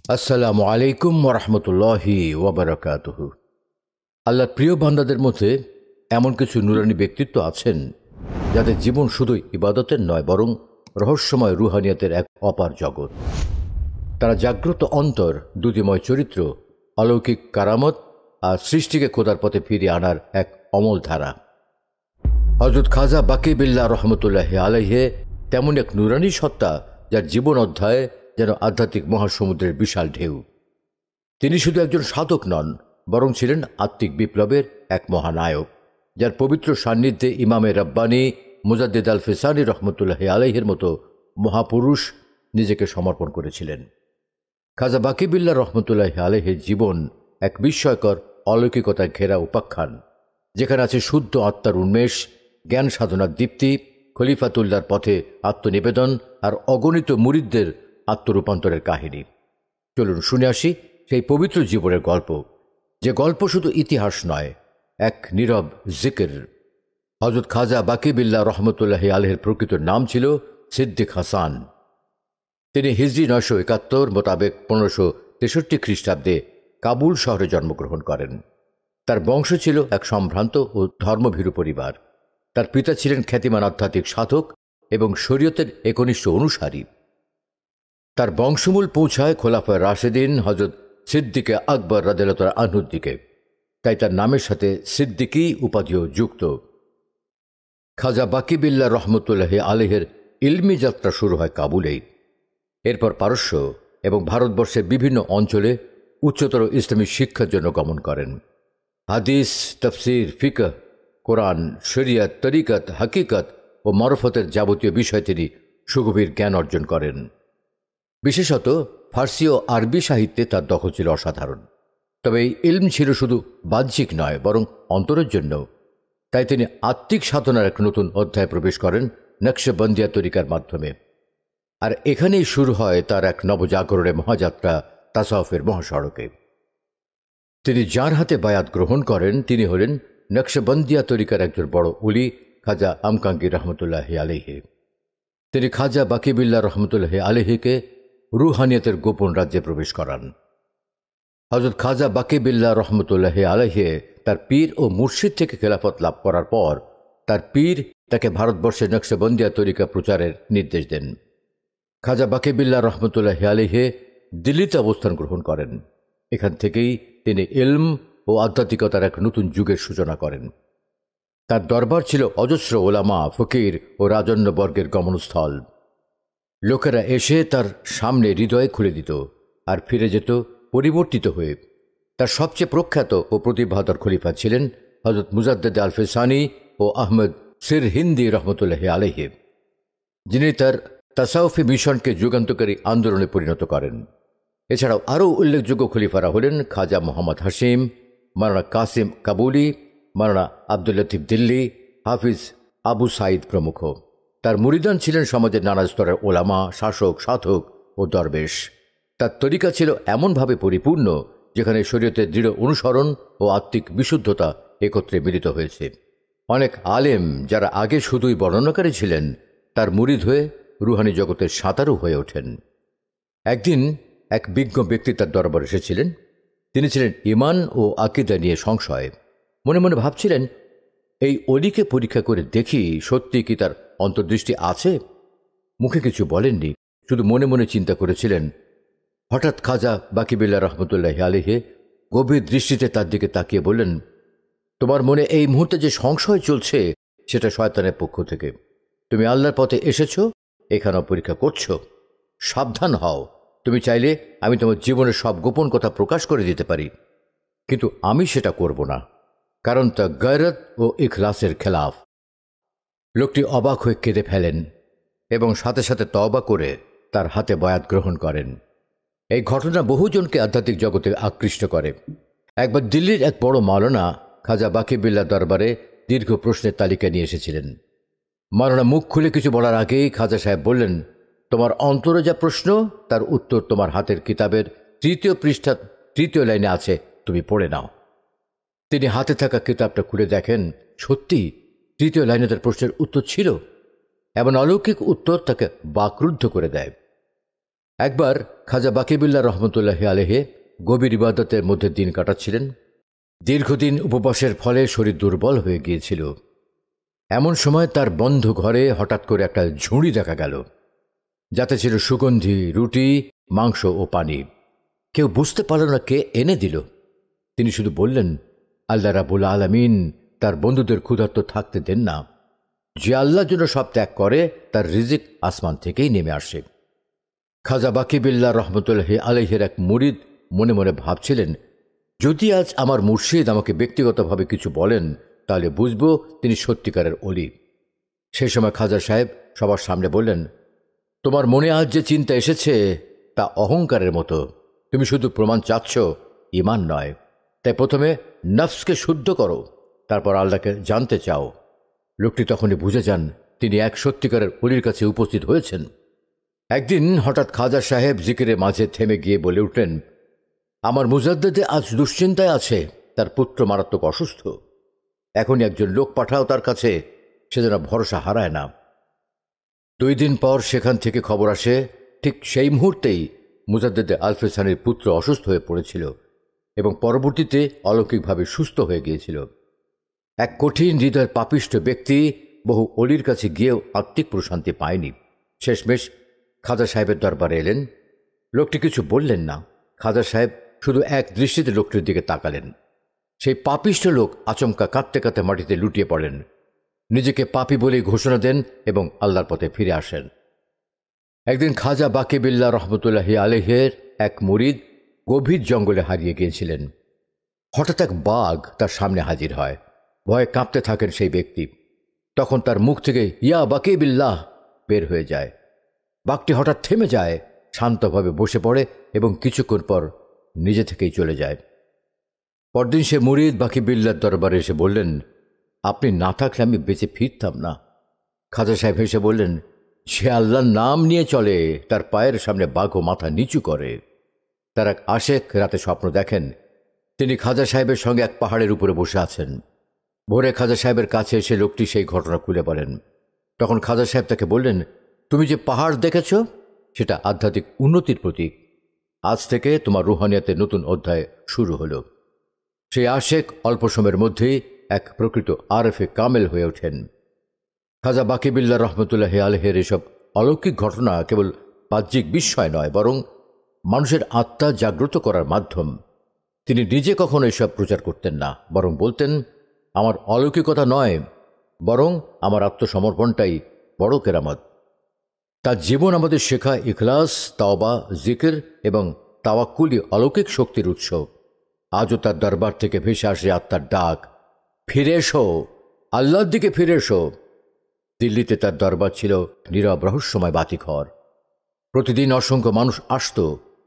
আসসালামু আলাইকুম ওরহমতুল্লাহি ওবরাকাতুহু। আল্লাহর প্রিয় বান্দাদের মধ্যে এমন কিছু নুরানি ব্যক্তিত্ব আছেন যাদের জীবন শুধুই ইবাদতের নয়, বরং রহস্যময় রুহানিয়াতের এক অপার জগৎ। তারা জাগ্রত অন্তর, দ্যুতিময় চরিত্র, অলৌকিক কারামত আর সৃষ্টিকে খোদার পথে ফিরিয়ে আনার এক অমল ধারা। হযরত খাজা বাকি বিল্লাহ রহমতুল্লাহি আলাইহে তেমন এক নুরানি সত্তা, যার জীবন অধ্যায় যেন আধ্যাত্মিক মহাসমুদ্রের বিশাল ঢেউ। তিনি শুধু একজন সাধক নন, বরং ছিলেন আত্মিক বিপ্লবের এক মহানায়ক, যার পবিত্র সান্নিধ্যে ইমামে রব্বানী মুজাদ্দিদ আল ফিসানী রহমতুল্লাহি আলাইহির মতো মহাপুরুষ নিজেকে সমর্পণ করেছিলেন। খাজা বাকি বিল্লাহ রহমতুল্লাহি আলাইহির জীবন এক বিস্ময়কর অলৌকিকতায় ঘেরা উপাখ্যান, যেখানে আছে শুদ্ধ আত্মার উন্মেষ, জ্ঞান সাধনার দীপ্তি, খলিফাতুল্লাহর পথে আত্মনিবেদন আর অগণিত মুরিদদের আত্মরূপান্তরের কাহিনী। চলুন শুনে আসি সেই পবিত্র জীবনের গল্প, যে গল্প শুধু ইতিহাস নয়, এক নীরব জিকির। হযরত খাজা বাকি বিল্লাহ রহমতুল্লাহি আলাইহির প্রকৃত নাম ছিল সিদ্দিক হাসান। তিনি হিজরি 971 মোতাবেক 1563 খ্রিস্টাব্দে কাবুল শহরে জন্মগ্রহণ করেন। তার বংশ ছিল এক সম্ভ্রান্ত ও ধর্মভীরু পরিবার। তার পিতা ছিলেন খ্যাতিমান আধ্যাত্মিক সাধক এবং শরীয়তের একনিষ্ঠ অনুসারী। তার বংশমূল পৌঁছায় খোলাফায়ে রাশেদিন হযরত সিদ্দিকে আকবর রাদিয়াল্লাহু আনহুর দিকে, তাই তার নামের সাথে সিদ্দিকী উপাধিও যুক্ত। খাজা বাকি বিল্লাহ রহমতুল্লাহি আলাইহির ইলমি যাত্রা শুরু হয় কাবুলেই। এরপর পারস্য এবং ভারতবর্ষের বিভিন্ন অঞ্চলে উচ্চতর ইসলামী শিক্ষার জন্য গমন করেন। হাদিস, তাফসির, ফিকহ, কোরআন, শরিয়ত, তরিকত, হাকিকত ও মারফতের যাবতীয় বিষয় তিনি সুগভীর জ্ঞান অর্জন করেন। বিশেষত ফার্সি ও আরবি সাহিত্যে তার দখল ছিল অসাধারণ। তবে এই ইলম ছিল শুধু বাহ্যিক নয়, বরং অন্তরের জন্য। তাই তিনি আত্মিক সাধনার এক নতুন অধ্যায়ে প্রবেশ করেন নকশবন্দিয়া তরিকার মাধ্যমে। আর এখানেই শুরু হয় তার এক নবজাগরণের মহাযাত্রা তাসাউফের মহাসড়কে। তিনি যার হাতে বায়াত গ্রহণ করেন, তিনি হলেন নকশবন্দিয়া তরিকার একজন বড় উলি, খাজা আমকাঙ্গি রহমতুল্লাহি আলাইহি। তিনি খাজা বাকি বিল্লাহ রহমতুল্লাহি আলাইহিকে রুহানিয়তের গোপন রাজ্যে প্রবেশ করান। হযরত খাজা বাকি বিল্লাহ রহমতুল্লাহি আলাইহি তার পীর ও মুর্শিদ থেকে খেলাফত লাভ করার পর তার পীর তাকে ভারতবর্ষের নকশবন্দিয়া তরিকা প্রচারের নির্দেশ দেন। খাজা বাকি বিল্লাহ রহমতুল্লাহি আলাইহি দিল্লিতে অবস্থান গ্রহণ করেন। এখান থেকেই তিনি ইলম ও আধ্যাত্মিকতার এক নতুন যুগের সূচনা করেন। তার দরবার ছিল অজস্র ওলামা, ফকির ও রাজন্যবর্গের গমনস্থল। লোকেরা এসে তার সামনে হৃদয় খুলে দিত আর ফিরে যেত পরিবর্তিত হয়ে। তার সবচেয়ে প্রখ্যাত ও প্রতিভাধর খলিফা ছিলেন হযরত মুজাদ্দিদ আল ফিসানী ও আহমদ সিরহিন্দি রহমতুল্লাহি আলাইহি, যিনি তার তাসাউফি মিশনকে যুগান্তকারী আন্দোলনে পরিণত করেন। এছাড়াও আরও উল্লেখযোগ্য খলিফারা হলেন খাজা মোহাম্মদ হাশিম, মাওলানা কাসিম কাবুলি, মাওলানা আব্দুল লতিফ দিল্লি, হাফিজ আবু সাইদ প্রমুখ। তার মুরিদান ছিলেন সমাজের নানা স্তরের ওলামা, শাসক, সাধক ও দরবেশ। তার তরিকা ছিল এমনভাবে পরিপূর্ণ যেখানে শরীয়তের দৃঢ় অনুসরণ ও আত্মিক বিশুদ্ধতা একত্রে মিলিত হয়েছে। অনেক আলেম, যারা আগে শুধুই বর্ণনাকারী ছিলেন, তার মুরিদ হয়ে রুহানি জগতের সাঁতারু হয়ে ওঠেন। একদিন এক বিজ্ঞ ব্যক্তি তার দরবারে এসেছিলেন। তিনি ছিলেন ইমান ও আকীদা নিয়ে সংশয়। মনে মনে ভাবছিলেন, এই অলিকে পরীক্ষা করে দেখি সত্যি কি তার অন্তর্দৃষ্টি আছে। মুখে কিছু বলেননি, শুধু মনে মনে চিন্তা করেছিলেন। হঠাৎ খাজা বাকি বিল্লাহ রহমতুল্লাহি আলাইহি গভীর দৃষ্টিতে তার দিকে তাকিয়ে বললেন, তোমার মনে এই মুহূর্তে যে সংশয় চলছে, সেটা শয়তানের পক্ষ থেকে। তুমি আল্লাহর পথে এসেছো, এখানেও পরীক্ষা করছো। সাবধান হও। তুমি চাইলে আমি তোমার জীবনের সব গোপন কথা প্রকাশ করে দিতে পারি, কিন্তু আমি সেটা করব না, কারণ তা গায়রত ও ইখলাসের খেলাফ। লোকটি অবাক হয়ে কেঁদে ফেলেন এবং সাথে সাথে তওবা করে তার হাতে বয়াত গ্রহণ করেন। এই ঘটনা বহুজনকে আধ্যাত্মিক জগতে আকৃষ্ট করে। একবার দিল্লির এক বড় মাওলানা খাজা বাকি বিল্লাহ দরবারে দীর্ঘ প্রশ্নের তালিকা নিয়ে এসেছিলেন। মাওলানা মুখ খুলে কিছু বলার আগেই খাজা সাহেব বললেন, তোমার অন্তরে যা প্রশ্ন, তার উত্তর তোমার হাতের কিতাবের 3য় পৃষ্ঠা 3য় লাইনে আছে, তুমি পড়ে নাও। তিনি হাতে থাকা কিতাবটা খুলে দেখেন, সত্যি 3য় লাইনে তার প্রশ্নের উত্তর ছিল। এমন অলৌকিক উত্তর তাকে বাকরুদ্ধ করে দেয়। একবার খাজা বাকিবুল্লাহ রহমতুল্লাহি আলাইহি গভীর ইবাদতের মধ্যে দিন কাটাচ্ছিলেন। দীর্ঘদিন উপবাসের ফলে শরীর দুর্বল হয়ে গিয়েছিল। এমন সময় তার বন্ধ ঘরে হঠাৎ করে একটা ঝুড়ি দেখা গেল, যাতে ছিল সুগন্ধি রুটি, মাংস ও পানি। কেউ বুঝতে পারল না কে এনে দিল। তিনি শুধু বললেন, আল্লাহ রাব্বুল আলামিন তার বন্ধুদের ক্ষুধার্ত থাকতে দেন না। যে আল্লাহর জন্য সব ত্যাগ করে তার রিজিক আসমান থেকেই নেমে আসে। খাজা বাকিবুল্লাহ রহমতুল্লাহি আলাইহির এক মুরিদ মনে মনে ভাবছিলেন, যদি আজ আমার মুর্শিদ আমাকে ব্যক্তিগতভাবে কিছু বলেন তাহলে বুঝব তিনি সত্যিকারের অলি। সেই সময় খাজা সাহেব সবার সামনে বললেন, তোমার মনে আজ যে চিন্তা এসেছে তা অহংকারের মতো। তুমি শুধু প্রমাণ চাচ্ছ, ঈমান নয়। তাই প্রথমে নফসকে শুদ্ধ করো, তারপর আল্লাহকে জানতে চাও। লোকটি তখনই বুঝে যান তিনি এক সত্যিকারের অলির কাছে উপস্থিত হয়েছেন। একদিন হঠাৎ খাজা সাহেব জিকিরের মাঝে থেমে গিয়ে বলে উঠলেন, আমার মুজাদ্দেদে আজ দুশ্চিন্তায় আছে, তার পুত্র মারাত্মক অসুস্থ। এখনই একজন লোক পাঠাও তার কাছে, সে যেন ভরসা হারায় না। 2 দিন পর সেখান থেকে খবর আসে, ঠিক সেই মুহূর্তেই মুজাদ্দেদে আলফেসানির পুত্র অসুস্থ হয়ে পড়েছিল এবং পরবর্তীতে অলৌকিকভাবে সুস্থ হয়ে গিয়েছিল। এক কঠিন হৃদয়ের পাপিষ্ঠ ব্যক্তি বহু অলির কাছে গিয়েও আত্মিক প্রশান্তি পায়নি। শেষমেশ খাজা সাহেবের দরবারে এলেন। লোকটি কিছু বললেন না। খাজা সাহেব শুধু এক দৃষ্টিতে লোকটির দিকে তাকালেন। সেই পাপিষ্ঠ লোক আচমকা কাঁদতে কাঁদতে মাটিতে লুটিয়ে পড়েন, নিজেকে পাপী বলেই ঘোষণা দেন এবং আল্লাহর পথে ফিরে আসেন। একদিন খাজা বাকিবুল্লাহ রহমতুল্লাহি আলাইহির এক মুরিদ গভীর জঙ্গলে হারিয়ে গিয়েছিলেন। হঠাৎ এক বাঘ তার সামনে হাজির হয়। ভয়ে কাঁপতে থাকেন সেই ব্যক্তি। তখন তার মুখ থেকে ইয়া বাকিবুল্লাহ বের হয়ে যায়। বাঘটি হঠাৎ থেমে যায়, শান্তভাবে বসে পড়ে এবং কিছুক্ষণ পর নিজে থেকেই চলে যায়। পরদিন সে মুরিদ বাকিবুল্লাহর দরবারে এসে বললেন, আপনি না থাকলে আমি বেঁচে ফিরতাম না। খাজা সাহেব হেসে বললেন, যে আল্লাহর নাম নিয়ে চলে তার পায়ের সামনে বাঘও মাথা নিচু করে। তার এক আশেক রাতে স্বপ্ন দেখেন তিনি খাজা সাহেবের সঙ্গে এক পাহাড়ের উপরে বসে আছেন। ভোরে খাজা সাহেবের কাছে এসে লোকটি সেই ঘটনা খুলে বলেন। তখন খাজা সাহেব তাকে বললেন, তুমি যে পাহাড় দেখেছ সেটা আধ্যাত্মিক উন্নতির প্রতীক। আজ থেকে তোমার রুহানিয়াতের নতুন অধ্যায় শুরু হলো। সেই আশেক অল্প সময়ের মধ্যেই এক প্রকৃত আরফে কামেল হয়ে ওঠেন। খাজা বাকিবুল্লাহ রহমতুল্লাহি আলাইহির এসব অলৌকিক ঘটনা কেবল বাহ্যিক বিস্ময় নয়, বরং মানুষের আত্মা জাগ্রত করার মাধ্যম। তিনি নিজে কখনো এসব প্রচার করতেন না, বরং বলতেন, আমার অলৌকিকতা নয়, বরং আমার আত্মসমর্পণটাই বড় কেরামত। তার জীবন আমাদের শেখা ইখলাস, তাওবা, জিকির এবং তাওয়াক্কুলই অলৌকিক শক্তির উৎস। আজও তার দরবার থেকে ভেসে আসে আত্মার ডাক, ফিরে এসো, আল্লাহর দিকে ফিরে এসো। দিল্লিতে তার দরবার ছিল নীরব রহস্যময় বাতিঘর। প্রতিদিন অসংখ্য মানুষ আসত,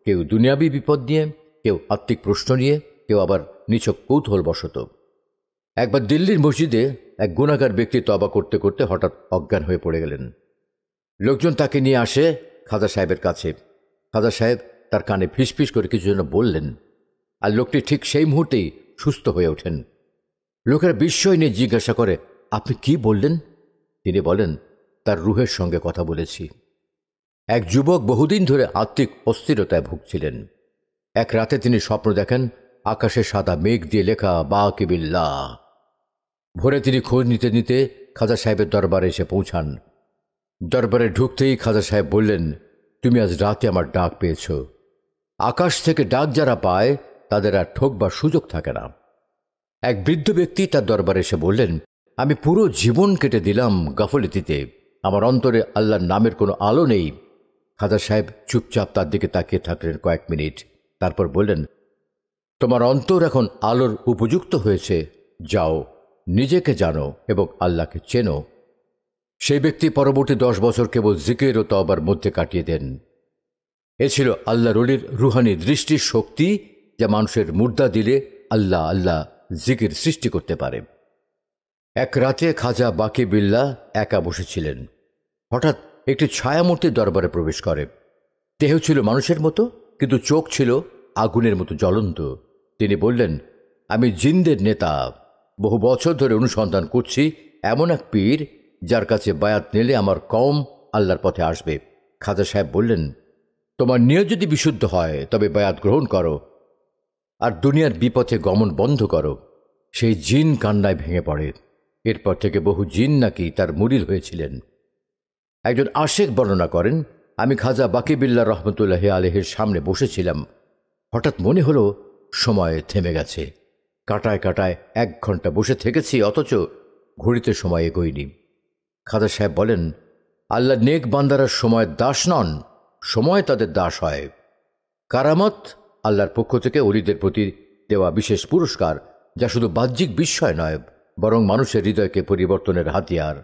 কেউ দুনিয়াবী বিপদ নিয়ে, কেউ আত্মিক প্রশ্ন নিয়ে, কেউ আবার নিছক কৌতূহলবশত। একবার দিল্লির মসজিদে এক গুনাহগার ব্যক্তি তওবা করতে করতে হঠাৎ অজ্ঞান হয়ে পড়ে গেলেন। লোকজন তাকে নিয়ে আসে খাজা সাহেবের কাছে। খাজা সাহেব তার কানে ফিসফিস করে কিছু যেন বললেন, আর লোকটি ঠিক সেই মুহূর্তেই সুস্থ হয়ে ওঠেন। লোকেরা বিস্ময় নিয়ে জিজ্ঞাসা করে, আপনি কি বললেন? তিনি বলেন, তার রুহের সঙ্গে কথা বলেছি। এক যুবক বহুদিন ধরে আত্মিক অস্থিরতায় ভুগছিলেন। এক রাতে তিনি স্বপ্ন দেখেন আকাশে সাদা মেঘ দিয়ে লেখা বাকিবিল্লাহ। ভোরে তিনি খোঁজ নিতে নিতে খাজা সাহেবের দরবারে এসে পৌঁছান। দরবারে ঢুকতেই খাজা সাহেব বললেন, তুমি আজ রাতে আমার ডাক পেয়েছ। আকাশ থেকে ডাক যারা পায় তাদের আর ঠকবার সুযোগ থাকে না। এক বৃদ্ধ ব্যক্তি তার দরবারে এসে বললেন, আমি পুরো জীবন কেটে দিলাম গাফলতিতে, আমার অন্তরে আল্লাহর নামের কোনো আলো নেই। খাজা সাহেব চুপচাপ তার দিকে তাকিয়ে থাকলেন কয়েক মিনিট, তারপর বললেন, তোমার অন্তর এখন আলোর উপযুক্ত হয়েছে, যাও, নিজেকে জানো এবং আল্লাহকে চেনো। সেই ব্যক্তি পরবর্তী 10 বছর কেবল জিকির ও তওবার মধ্যে কাটিয়ে দেন। এ ছিল আল্লাহর ওলির রুহানি দৃষ্টির শক্তি, যা মানুষের মুর্দা দিলে আল্লাহ আল্লাহ জিকির সৃষ্টি করতে পারে। এক রাতে খাজা বাকিবুল্লাহ একা বসেছিলেন। হঠাৎ একটি ছায়ামূর্তির দরবারে প্রবেশ করে। দেহ ছিল মানুষের মতো, কিন্তু চোখ ছিল আগুনের মতো জ্বলন্ত। তিনি বললেন, আমি জিনদের নেতা, বহু বছর ধরে অনুসন্ধান করছি এমন এক পীর যার কাছে বায়াত নিলে আমার কওম আল্লাহর পথে আসবে। খাজা সাহেব বললেন, তোমার নিয়ত যদি বিশুদ্ধ হয় তবে বায়াত গ্রহণ করো, আর দুনিয়ার বিপথে গমন বন্ধ করো। সেই জিন কান্নায় ভেঙে পড়ে। এরপর থেকে বহু জিন নাকি তার মুরিদ হয়েছিলেন। একজন আশেক বর্ণনা করেন, আমি খাজা বাকিবিল্লাহ রহমতুল্লাহ আলহের সামনে বসেছিলাম। হঠাৎ মনে হলো সময় থেমে গেছে। কাটায় কাটায় 1 ঘন্টা বসে থেকেছি, অথচ ঘড়িতে সময় এগোয়নি। খাজা সাহেব বলেন, আল্লাহ নেক বান্দারা সময়ের দাস নন, সময় তাদের দাস হয়। কারামত আল্লাহর পক্ষ থেকে ওলিদের প্রতি দেওয়া বিশেষ পুরস্কার, যা শুধু বাহ্যিক বিস্ময় নয়, বরং মানুষের হৃদয়কে পরিবর্তনের হাতিয়ার।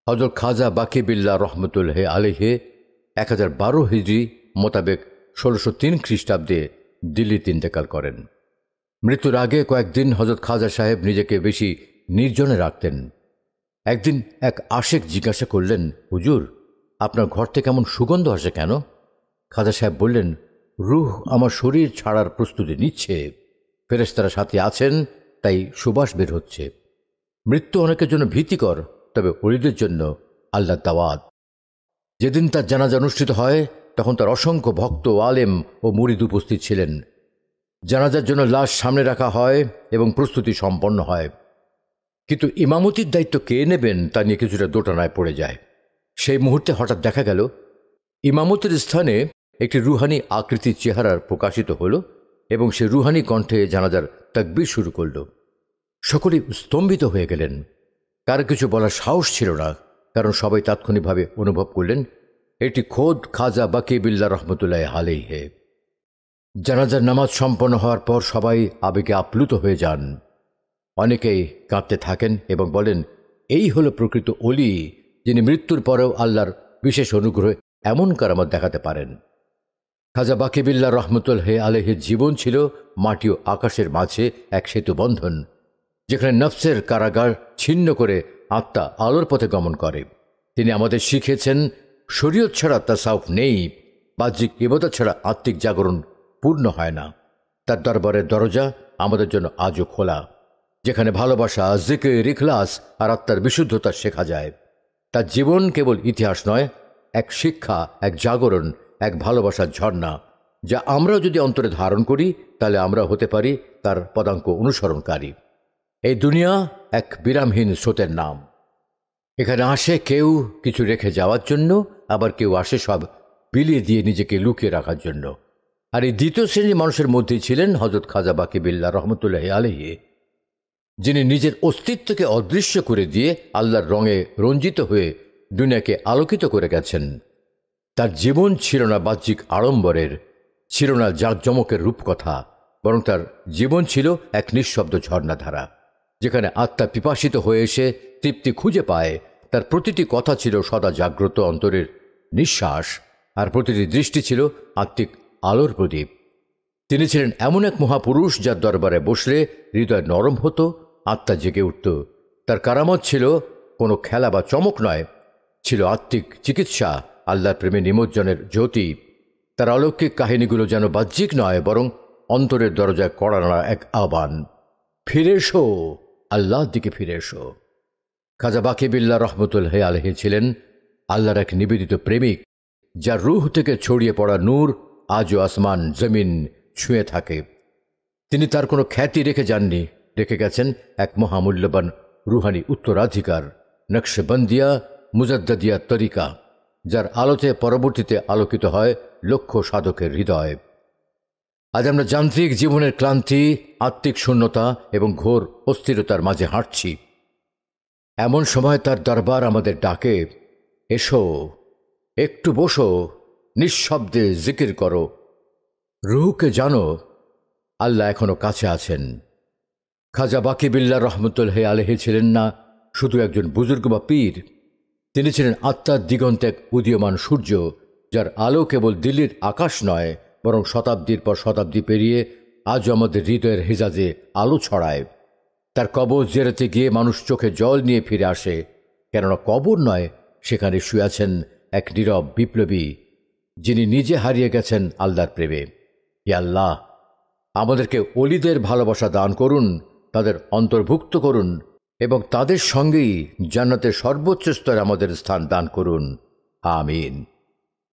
হযরত খাজা বাকিবিল্লাহ রহমতুল্লাহ আলাইহি 1012 হিজরি মোতাবেক 1603 খ্রিস্টাব্দে দিল্লিতে ইন্তেকাল করেন। মৃত্যুর আগে কয়েকদিন হযরত খাজা সাহেব নিজেকে বেশি নির্জনে রাখতেন। একদিন এক আশেক জিজ্ঞাসা করলেন, হুজুর, আপনার ঘর থেকে এমন সুগন্ধ আসে কেন? খাজা সাহেব বললেন, রূহ আমার শরীর ছাড়ার প্রস্তুতি নিচ্ছে, ফেরেশতারা সাথে আছেন, তাই সুবাস বের হচ্ছে। মৃত্যু অনেকের জন্য ভীতিকর, তবে ওলিদের জন্য আল্লাহর দাওয়াত। যেদিন তার জানাজা অনুষ্ঠিত হয় তখন তার অসংখ্য ভক্ত, আলেম ও মুরিদ উপস্থিত ছিলেন। জানাজার জন্য লাশ সামনে রাখা হয় এবং প্রস্তুতি সম্পন্ন হয়, কিন্তু ইমামতির দায়িত্ব কে নেবেন তা নিয়ে কিছুটা দোটানায় পড়ে যায়। সেই মুহূর্তে হঠাৎ দেখা গেল ইমামতের স্থানে একটি রুহানি আকৃতির চেহারার প্রকাশিত হল এবং সে রুহানি কণ্ঠে জানাজার তাকবীর শুরু করল। সকলেই স্তম্ভিত হয়ে গেলেন। কারো কিছু বলার সাহস ছিল না, কারণ সবাই তাৎক্ষণিকভাবে অনুভব করলেন এটি খোদ খাজা বাকিবিল্লাহ রহমতুল্লাহ আলাইহি। জানাজার নামাজ সম্পন্ন হওয়ার পর সবাই আবেগে আপ্লুত হয়ে যান। অনেকেই কাঁদতে থাকেন এবং বলেন, এই হলো প্রকৃত ওলি, যিনি মৃত্যুর পরেও আল্লাহর বিশেষ অনুগ্রহে এমন কারামত দেখাতে পারেন। খাজা বাকিবিল্লাহ রহমতুল্লাহ আলাইহির জীবন ছিল মাটি ও আকাশের মাঝে এক সেতু বন্ধন, যেখানে নফসের কারাগার ছিন্ন করে আত্মা আলোর পথে গমন করে। তিনি আমাদের শিখিয়েছেন, শরীয়ত ছাড়া তাসাউফ নেই, বাহ্যিক ইবাদত ছাড়া আত্মিক জাগরণ পূর্ণ হয় না। তার দরবারের দরজা আমাদের জন্য আজও খোলা, যেখানে ভালোবাসা, জিকির, ইখলাস আর আত্মার বিশুদ্ধতা শেখা যায়। তার জীবন কেবল ইতিহাস নয়, এক শিক্ষা, এক জাগরণ, এক ভালোবাসার ঝর্ণা, যা আমরাও যদি অন্তরে ধারণ করি তাহলে আমরা হতে পারি তার পদাঙ্ক অনুসরণকারী। এই দুনিয়া এক বিরামহীন স্রোতের নাম। এখানে আসে কেউ কিছু রেখে যাওয়ার জন্য, আবার কেউ আসে সব বিলিয়ে দিয়ে নিজেকে লুকিয়ে রাখার জন্য। আর এই দ্বিতীয় শ্রেণীর মানুষের মধ্যেই ছিলেন হযরত খাজা বাকিবিল্লাহ রহমতুল্লাহ আলাইহি, যিনি নিজের অস্তিত্বকে অদৃশ্য করে দিয়ে আল্লাহর রঙে রঞ্জিত হয়ে দুনিয়াকে আলোকিত করে গেছেন। তার জীবন ছিল না বাহ্যিক আড়ম্বরের, ছিল না জাঁকজমকের রূপকথা, বরং তার জীবন ছিল এক নিঃশব্দ ঝর্ণাধারা, যেখানে আত্মা পিপাসিত হয়ে এসে তৃপ্তি খুঁজে পায়। তার প্রতিটি কথা ছিল সদা জাগ্রত অন্তরের নিঃশ্বাস, আর প্রতিটি দৃষ্টি ছিল আত্মিক আলোর প্রদীপ। তিনি ছিলেন এমন এক মহাপুরুষ যার দরবারে বসলে হৃদয় নরম হতো, আত্মা জেগে উঠত। তার কারামত ছিল কোনো খেলা বা চমক নয়, ছিল আত্মিক চিকিৎসা, আল্লাহর প্রেমে নিমজ্জনের জ্যোতি। তার অলৌকিক কাহিনীগুলো যেন বাহ্যিক নয়, বরং অন্তরের দরজায় কড়া নাড়া এক আহ্বান, ফিরে এসো, আল্লাহর দিকে ফিরে এসো। খাজা বাকিবিল্লাহ রহমতুল্লাহ আলাইহি ছিলেন আল্লাহর এক নিবেদিত প্রেমিক, যার রূহ থেকে ছড়িয়ে পড়া নূর আজও আসমান জমিন ছুঁয়ে থাকে। তিনি তার কোনো খ্যাতি রেখে যাননি, রেখে গেছেন এক মহামূল্যবান রুহানি উত্তরাধিকার, নকশবন্দিয়া মুজাদ্দিয়া তরিকা, যার আলোতে পরবর্তীতে আলোকিত হয় লক্ষ সাধকের হৃদয়। আজ আমরা যান্ত্রিক জীবনের ক্লান্তি, আত্মিক শূন্যতা এবং ঘোর অস্থিরতার মাঝে হাঁটছি। এমন সময় তার দরবার আমাদের ডাকে, এসো, একটু বসো, নিঃশব্দে জিকির করো, রুহকে জানো, আল্লাহ এখনো কাছে আছেন। খাজা বাকিবিল্লাহ রহমতুল্লাহ আলাইহি ছিলেন না শুধু একজন বুজুর্গ বা পীর, তিনি ছিলেন আত্মার দিগন্তে এক উদীয়মান সূর্য, যার আলো কেবল দিল্লির আকাশ নয়, বরং শতাব্দীর পর শতাব্দী পেরিয়ে আজও আমাদের হৃদয়ের হেজাজে আলো ছড়ায়। তার কবর জিয়ারতে গিয়ে মানুষ চোখে জল নিয়ে ফিরে আসে, কেননা কবর নয়, সেখানে শুয়ে আছেন এক নীরব বিপ্লবী, যিনি নিজে হারিয়ে গেছেন আল্লাহর প্রেমে। হে আল্লাহ, আমাদেরকে ওলিদের ভালোবাসা দান করুন, তাদের অন্তর্ভুক্ত করুন এবং তাদের সঙ্গেই জান্নাতের সর্বোচ্চ স্তরে আমাদের স্থান দান করুন। আমিন।